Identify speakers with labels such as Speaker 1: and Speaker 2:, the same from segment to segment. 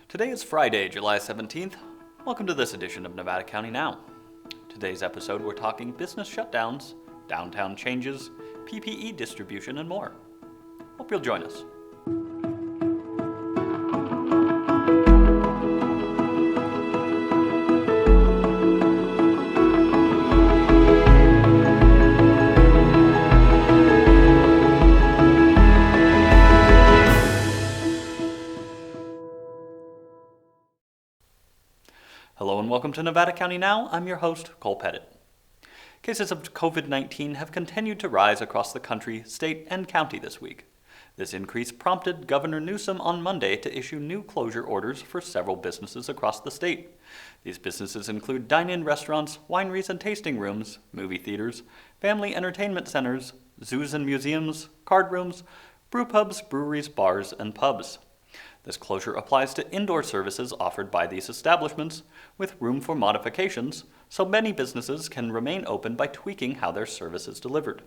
Speaker 1: Today is Friday, July 17th. Welcome to this edition of Nevada County Now. Today's episode, we're talking business shutdowns, downtown changes, PPE distribution, and more. Hope you'll join us. Hello and welcome to Nevada County Now. I'm your host, Cole Pettit. Cases of COVID-19 have continued to rise across the country, state, and county this week. This increase prompted Governor Newsom on Monday to issue new closure orders for several businesses across the state. These businesses include dine-in restaurants, wineries and tasting rooms, movie theaters, family entertainment centers, zoos and museums, card rooms, brew pubs, breweries, bars, and pubs. This closure applies to indoor services offered by these establishments, with room for modifications, so many businesses can remain open by tweaking how their service is delivered.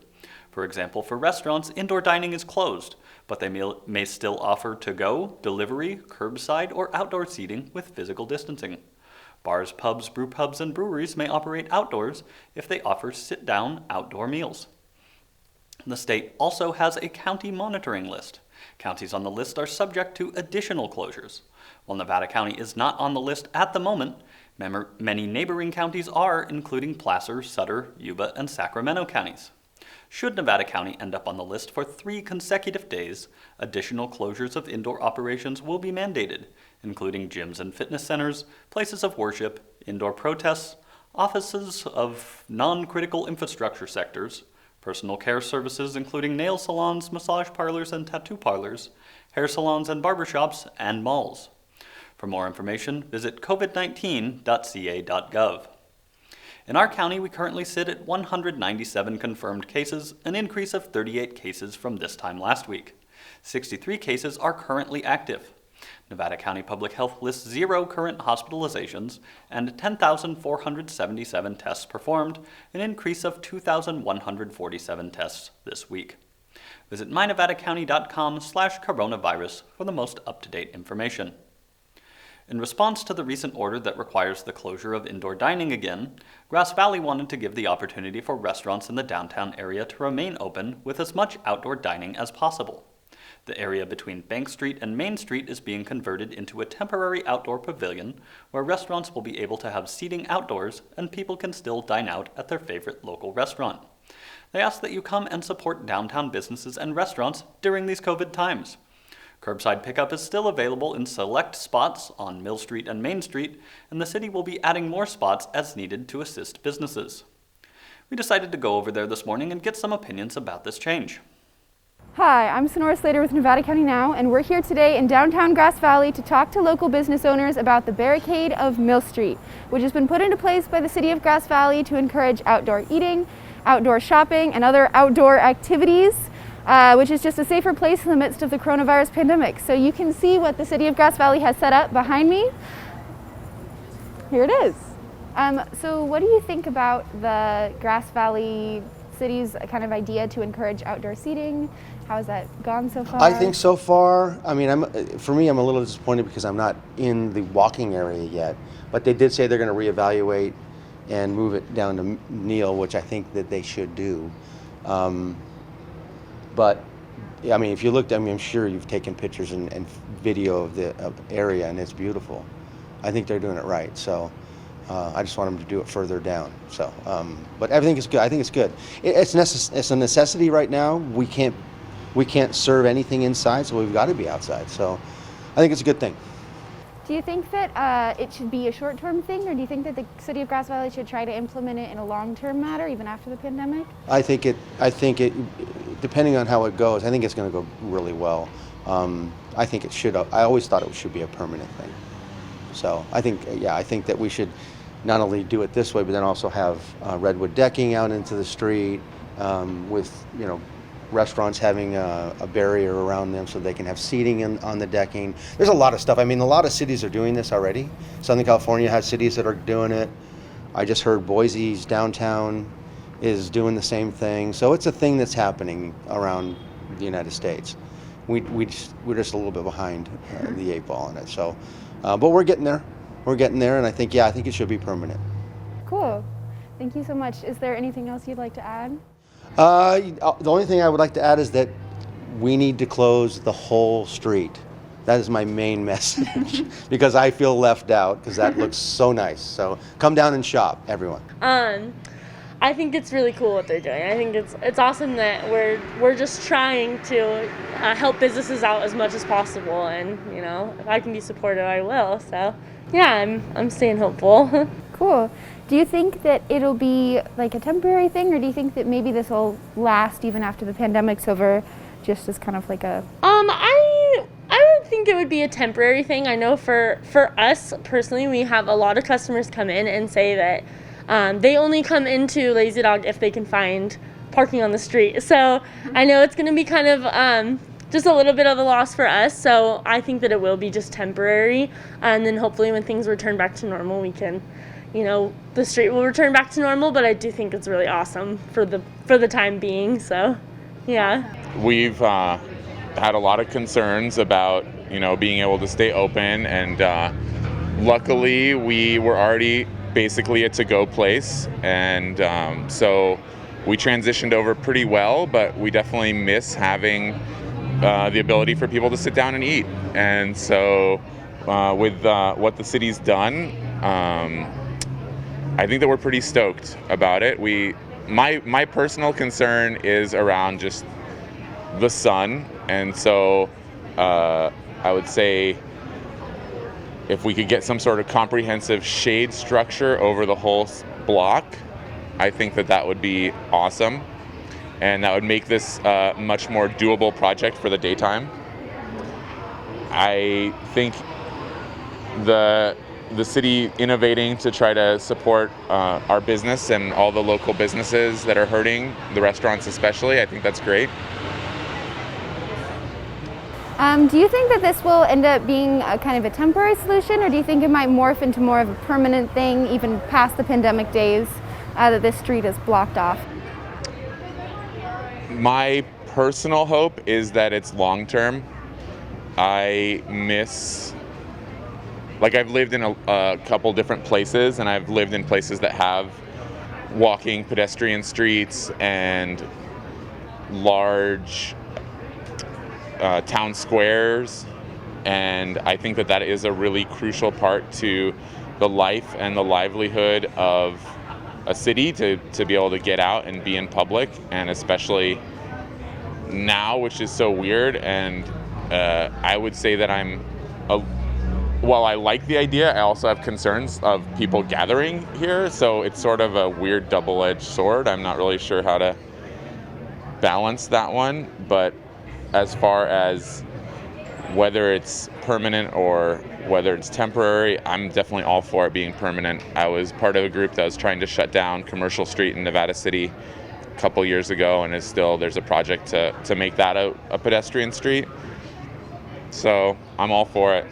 Speaker 1: For example, for restaurants, indoor dining is closed, but they may still offer to-go, delivery, curbside, or outdoor seating with physical distancing. Bars, pubs, brew pubs, and breweries may operate outdoors if they offer sit-down outdoor meals. The state also has a county monitoring list. Counties on the list are subject to additional closures. While Nevada County is not on the list at the moment, many neighboring counties are, including Placer, Sutter, Yuba, and Sacramento counties. Should Nevada County end up on the list for 3 consecutive days, additional closures of indoor operations will be mandated, including gyms and fitness centers, places of worship, indoor protests, offices of non-critical infrastructure sectors, personal care services including nail salons, massage parlors, and tattoo parlors, hair salons and barbershops, and malls. For more information, visit covid19.ca.gov. In our county, we currently sit at 197 confirmed cases, an increase of 38 cases from this time last week. 63 cases are currently active. Nevada County Public Health lists 0 current hospitalizations and 10,477 tests performed, an increase of 2,147 tests this week. Visit mynevadacounty.com/coronavirus for the most up-to-date information. In response to the recent order that requires the closure of indoor dining again, Grass Valley wanted to give the opportunity for restaurants in the downtown area to remain open with as much outdoor dining as possible. The area between Bank Street and Main Street is being converted into a temporary outdoor pavilion where restaurants will be able to have seating outdoors and people can still dine out at their favorite local restaurant. They ask that you come and support downtown businesses and restaurants during these COVID times. Curbside pickup is still available in select spots on Mill Street and Main Street, and the city will be adding more spots as needed to assist businesses. We decided to go over there this morning and get some opinions about this change.
Speaker 2: Hi, I'm Sonora Slater with Nevada County Now, and we're here today in downtown Grass Valley to talk to local business owners about the Barricade of Mill Street, which has been put into place by the city of Grass Valley to encourage outdoor eating, outdoor shopping, and other outdoor activities, which is just a safer place in the midst of the coronavirus pandemic. So you can see what the city of Grass Valley has set up behind me. Here it is. So what do you think about the Grass Valley city's kind of idea to encourage outdoor seating? How has that gone so far?
Speaker 3: I think so far, I'm a little disappointed because I'm not in the walking area yet, but they did say they're going to reevaluate and move it down to Neal, which I think that they should do. But if you looked, I'm sure you've taken pictures and video of the area, and it's beautiful. I think they're doing it right, so I just want them to do it further down. So, but everything is good. I think it's good. It's a necessity right now. We can't serve anything inside, so we've got to be outside. So I think it's a good thing.
Speaker 2: Do you think that it should be a short-term thing, or do you think that the city of Grass Valley should try to implement it in a long-term matter, even after the pandemic? I think it,
Speaker 3: depending on how it goes, I think it's going to go really well. I think it should. I always thought it should be a permanent thing. So I think that we should not only do it this way, but then also have redwood decking out into the street with restaurants having a barrier around them so they can have seating on the decking. There's a lot of stuff. A lot of cities are doing this already. Southern California has cities that are doing it. I just heard Boise's downtown is doing the same thing. So it's a thing that's happening around the United States. we're just a little bit behind the 8 ball on it. So, but we're getting there. We're getting there, and I think it should be permanent.
Speaker 2: Cool. Thank you so much. Is there anything else you'd like to add?
Speaker 3: The only thing I would like to add is that we need to close the whole street. That is my main message because I feel left out because that looks so nice. So come down and shop, everyone.
Speaker 4: I think it's really cool what they're doing. I think it's awesome that we're just trying to help businesses out as much as possible, and if I can be supportive, I will. So yeah, I'm staying hopeful.
Speaker 2: Cool. Do you think that it'll be like a temporary thing, or do you think that maybe this will last even after the pandemic's over, just as kind of like a...
Speaker 4: I would think it would be a temporary thing. I know for us personally, we have a lot of customers come in and say that they only come into Lazy Dog if they can find parking on the street. So I know it's going to be kind of just a little bit of a loss for us. So I think that it will be just temporary. And then hopefully when things return back to normal, we can, the street will return back to normal. But I do think it's really awesome for the time being. So, yeah.
Speaker 5: We've had a lot of concerns about, being able to stay open. And luckily, we were already basically a to-go place, and so we transitioned over pretty well, but we definitely miss having the ability for people to sit down and eat. And so with what the city's done, I think that we're pretty stoked about it. My personal concern is around just the sun, and so I would say if we could get some sort of comprehensive shade structure over the whole block, I think that would be awesome. And that would make this a much more doable project for the daytime. I think the city innovating to try to support our business and all the local businesses that are hurting, the restaurants especially, I think that's great.
Speaker 2: Do you think that this will end up being a kind of a temporary solution, or do you think it might morph into more of a permanent thing, even past the pandemic days, that this street is blocked off?
Speaker 5: My personal hope is that it's long-term. I miss, I've lived in a couple different places, and I've lived in places that have walking pedestrian streets and large town squares, and I think that is a really crucial part to the life and the livelihood of a city, to be able to get out and be in public, and especially now, which is so weird. And I would say that while I like the idea, I also have concerns of people gathering here, so it's sort of a weird double-edged sword. I'm not really sure how to balance that one, but as far as whether it's permanent or whether it's temporary, I'm definitely all for it being permanent. I was part of a group that was trying to shut down Commercial Street in Nevada City a couple years ago, and there's a project to make that a pedestrian street. So I'm all for it,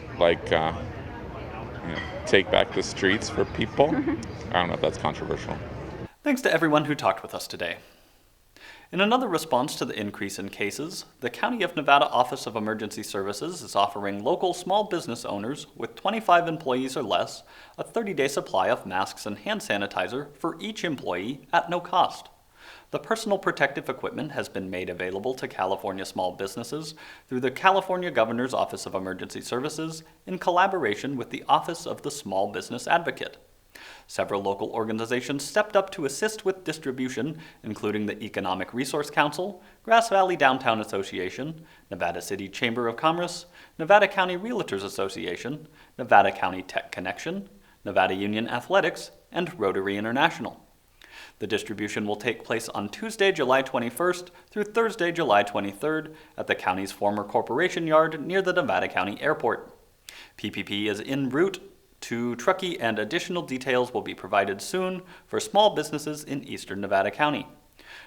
Speaker 5: take back the streets for people. I don't know if that's controversial.
Speaker 1: Thanks to everyone who talked with us today. In another response to the increase in cases, the County of Nevada Office of Emergency Services is offering local small business owners with 25 employees or less a 30-day supply of masks and hand sanitizer for each employee at no cost. The personal protective equipment has been made available to California small businesses through the California Governor's Office of Emergency Services in collaboration with the Office of the Small Business Advocate. Several local organizations stepped up to assist with distribution, including the Economic Resource Council, Grass Valley Downtown Association, Nevada City Chamber of Commerce, Nevada County Realtors Association, Nevada County Tech Connection, Nevada Union Athletics, and Rotary International. The distribution will take place on Tuesday, July 21st through Thursday, July 23rd at the county's former corporation yard near the Nevada County Airport. PPP is en route to Truckee, and additional details will be provided soon for small businesses in eastern Nevada County.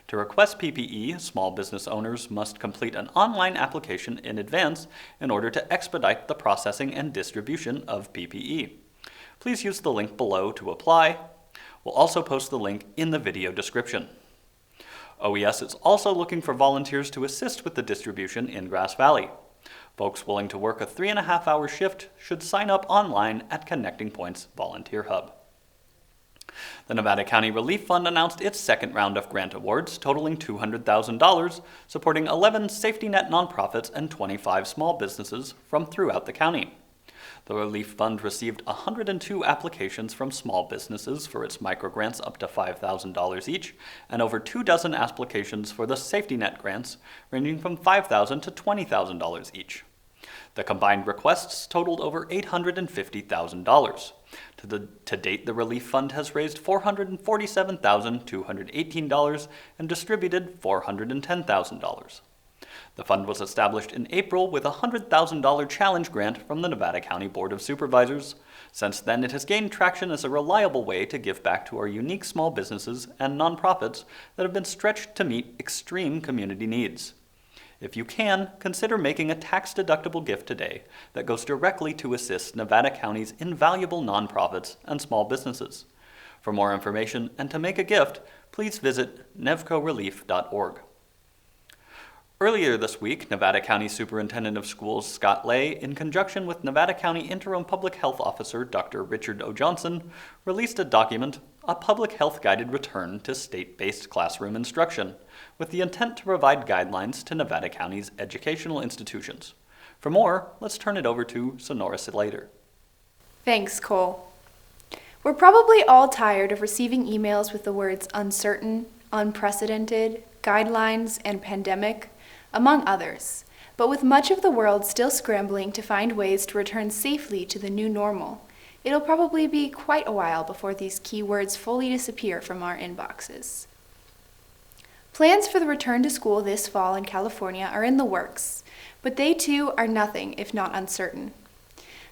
Speaker 1: To request PPE, small business owners must complete an online application in advance in order to expedite the processing and distribution of PPE. Please use the link below to apply. We'll also post the link in the video description. OES is also looking for volunteers to assist with the distribution in Grass Valley. Folks willing to work a 3.5-hour shift should sign up online at Connecting Points Volunteer Hub. The Nevada County Relief Fund announced its second round of grant awards, totaling $200,000, supporting 11 safety net nonprofits and 25 small businesses from throughout the county. The Relief Fund received 102 applications from small businesses for its microgrants up to $5,000 each, and over 24 applications for the safety net grants, ranging from $5,000 to $20,000 each. The combined requests totaled over $850,000. To date, the Relief Fund has raised $447,218 and distributed $410,000. The fund was established in April with a $100,000 challenge grant from the Nevada County Board of Supervisors. Since then, it has gained traction as a reliable way to give back to our unique small businesses and nonprofits that have been stretched to meet extreme community needs. If you can, consider making a tax-deductible gift today that goes directly to assist Nevada County's invaluable nonprofits and small businesses. For more information and to make a gift, please visit nevcorelief.org. Earlier this week, Nevada County Superintendent of Schools Scott Lay, in conjunction with Nevada County Interim Public Health Officer Dr. Richard O. Johnson, released a document, A Public Health Guided Return to State-Based Classroom Instruction, with the intent to provide guidelines to Nevada County's educational institutions. For more, let's turn it over to Sonora Slater.
Speaker 2: Thanks, Cole. We're probably all tired of receiving emails with the words uncertain, unprecedented, guidelines, and pandemic, among others, but with much of the world still scrambling to find ways to return safely to the new normal, it'll probably be quite a while before these key words fully disappear from our inboxes. Plans for the return to school this fall in California are in the works, but they too are nothing if not uncertain.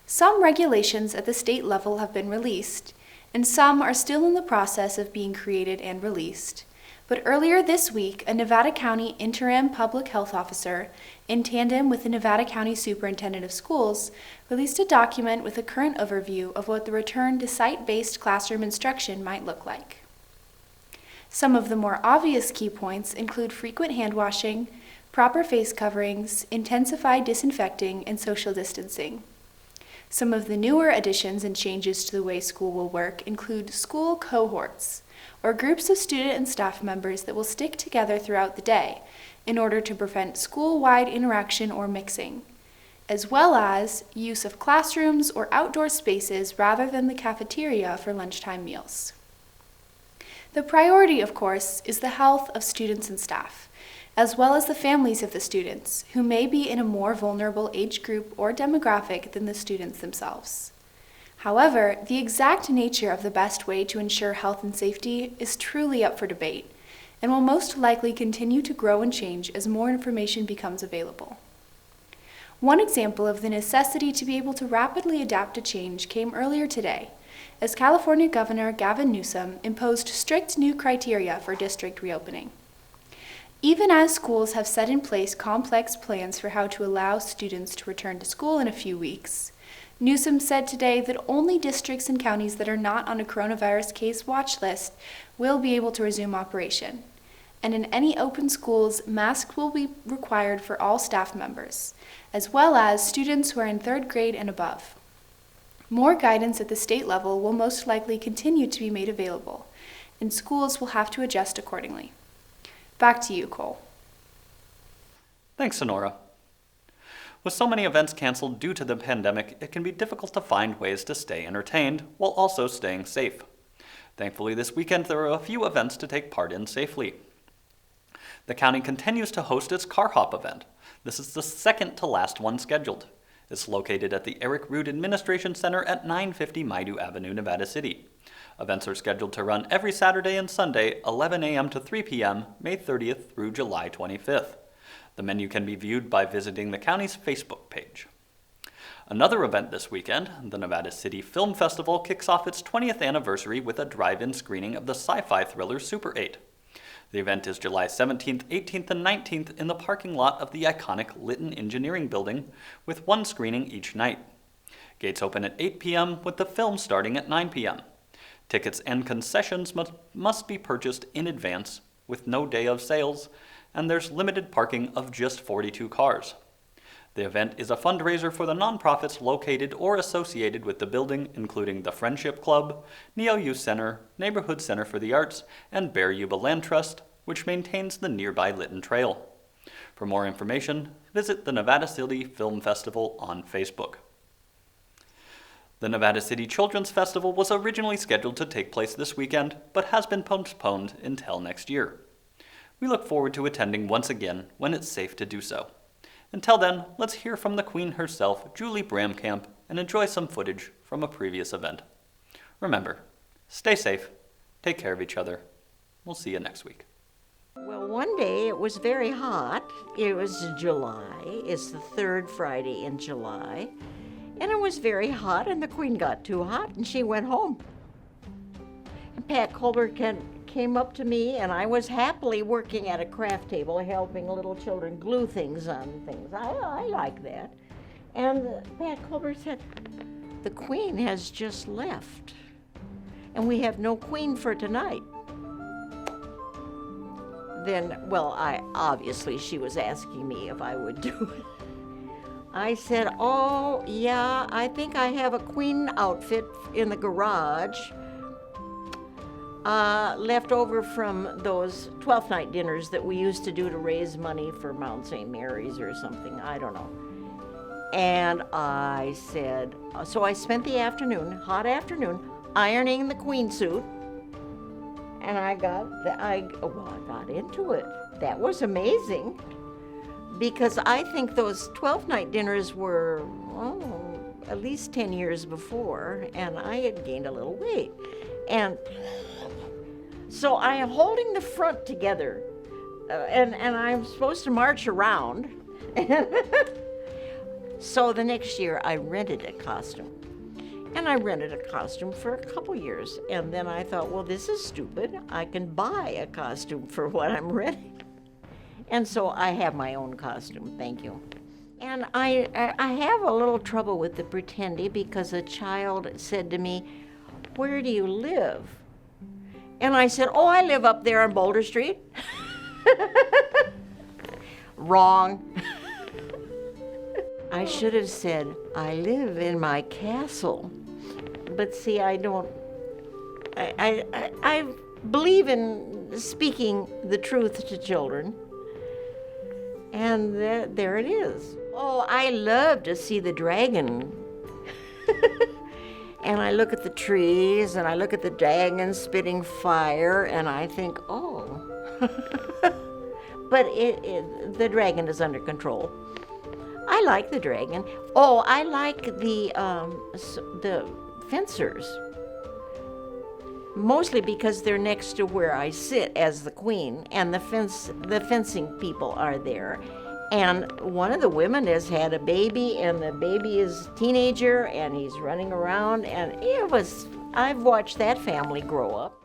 Speaker 2: Some regulations at the state level have been released, and some are still in the process of being created and released. But earlier this week, a Nevada County interim public health officer, in tandem with the Nevada County Superintendent of Schools, released a document with a current overview of what the return to site-based classroom instruction might look like. Some of the more obvious key points include frequent hand washing, proper face coverings, intensified disinfecting, and social distancing. Some of the newer additions and changes to the way school will work include school cohorts, or groups of student and staff members that will stick together throughout the day in order to prevent school-wide interaction or mixing, as well as use of classrooms or outdoor spaces rather than the cafeteria for lunchtime meals. The priority, of course, is the health of students and staff, as well as the families of the students, who may be in a more vulnerable age group or demographic than the students themselves. However, the exact nature of the best way to ensure health and safety is truly up for debate, and will most likely continue to grow and change as more information becomes available. One example of the necessity to be able to rapidly adapt to change came earlier today, as California Governor Gavin Newsom imposed strict new criteria for district reopening. Even as schools have set in place complex plans for how to allow students to return to school in a few weeks, Newsom said today that only districts and counties that are not on a coronavirus case watch list will be able to resume operation. And in any open schools, masks will be required for all staff members, as well as students who are in 3rd grade and above. More guidance at the state level will most likely continue to be made available, and schools will have to adjust accordingly. Back to you, Cole.
Speaker 1: Thanks, Sonora. With so many events canceled due to the pandemic, it can be difficult to find ways to stay entertained while also staying safe. Thankfully, this weekend there are a few events to take part in safely. The county continues to host its Car Hop event. This is the second to last one scheduled. It's located at the Eric Root Administration Center at 950 Maidu Avenue, Nevada City. Events are scheduled to run every Saturday and Sunday, 11 a.m. to 3 p.m., May 30th through July 25th. The menu can be viewed by visiting the county's Facebook page. Another event this weekend, the Nevada City Film Festival, kicks off its 20th anniversary with a drive-in screening of the sci-fi thriller Super 8. The event is July 17th, 18th, and 19th in the parking lot of the iconic Lytton Engineering Building, with one screening each night. Gates open at 8 p.m., with the film starting at 9 p.m. Tickets and concessions must be purchased in advance with no day of sales, and there's limited parking of just 42 cars. The event is a fundraiser for the nonprofits located or associated with the building, including the Friendship Club, Neo Youth Center, Neighborhood Center for the Arts, and Bear Yuba Land Trust, which maintains the nearby Lytton Trail. For more information, visit the Nevada City Film Festival on Facebook. The Nevada City Children's Festival was originally scheduled to take place this weekend, but has been postponed until next year. We look forward to attending once again when it's safe to do so. Until then, let's hear from the Queen herself, Julie Bramkamp, and enjoy some footage from a previous event. Remember, stay safe, take care of each other. We'll see you next week.
Speaker 6: Well, one day it was very hot. It was July. It's the third Friday in July. And it was very hot, and the Queen got too hot, and she went home. And Pat Colbert came up to me, and I was happily working at a craft table helping little children glue things on things. I like that. And Pat Colbert said, "The Queen has just left, and we have no Queen for tonight." Then, well, obviously she was asking me if I would do it. I said, "Oh, yeah, I think I have a Queen outfit in the garage, left over from those 12th night dinners that we used to do to raise money for Mount St. Mary's or something, I don't know." And I said, so I spent the afternoon, hot afternoon, ironing the Queen suit, and I got into it. That was amazing, because I think those 12th night dinners were, at least 10 years before, and I had gained a little weight. And so I am holding the front together, and I'm supposed to march around. So the next year I rented a costume. And I rented a costume for a couple years. And then I thought, well, this is stupid. I can buy a costume for what I'm renting. And so I have my own costume, thank you. And I have a little trouble with the pretendy, because a child said to me, "Where do you live?" And I said, "Oh, I live up there on Boulder Street." Wrong. I should have said, "I live in my castle." But see, I don't, I believe in speaking the truth to children. And there it is. Oh, I love to see the dragon. And I look at the trees, and I look at the dragon spitting fire, and I think, oh. But the dragon is under control. I like the dragon. Oh, I like the fencers. Mostly because they're next to where I sit as the Queen, and the fencing people are there. And one of the women has had a baby, and the baby is a teenager, and he's running around, and I've watched that family grow up.